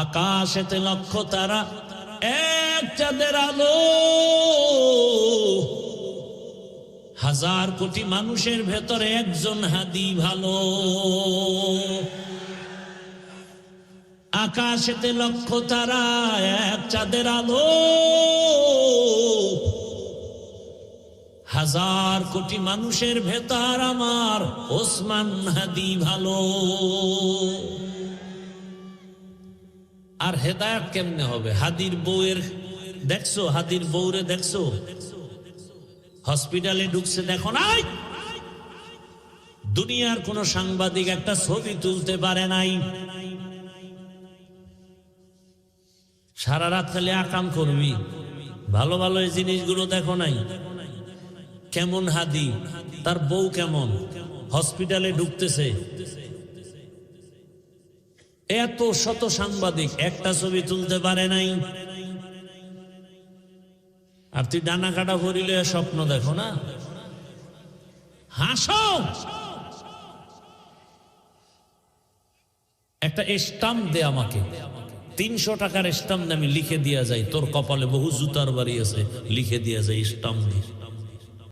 আকাশেতে লক্ষ তারা, এক চাঁদের আলো, হাজার কোটি মানুষের ভেতরে একজন হাদি ভালো। আকাশেতে লক্ষ তারা, এক চাঁদের আলো, হাজার কোটি মানুষের ভেতর আমার ওসমান হাদি ভালো। আর হেদায়েত কেমনে হবে? হাদির বউয়ের দেখছো, হাদির বউরে দেখছো হসপিটালে ঢুকছে, দেখো নাই? দুনিয়ার কোন সাংবাদিক একটা ছবি তুলতে পারে নাই। সারা রাত খালি আকাম করবি, ভালো ভালো এই জিনিসগুলো দেখো নাই? কেমন হাদি, তার বউ কেমন, হসপিটালে ঢুকতেছে, এত শত সাংবাদিক একটা ছবি তুলতে পারে নাই। আর তুই ডানা কাটা করিলে স্বপ্ন দেখো না, হাসো। একটা স্টাম্প দে আমাকে, 300 টাকার স্টাম্প আমি লিখে দিয়া যাই, তোর কপালে বহু জুতার বাড়ি আছে, লিখে দিয়া যাই স্টাম্প দিয়ে।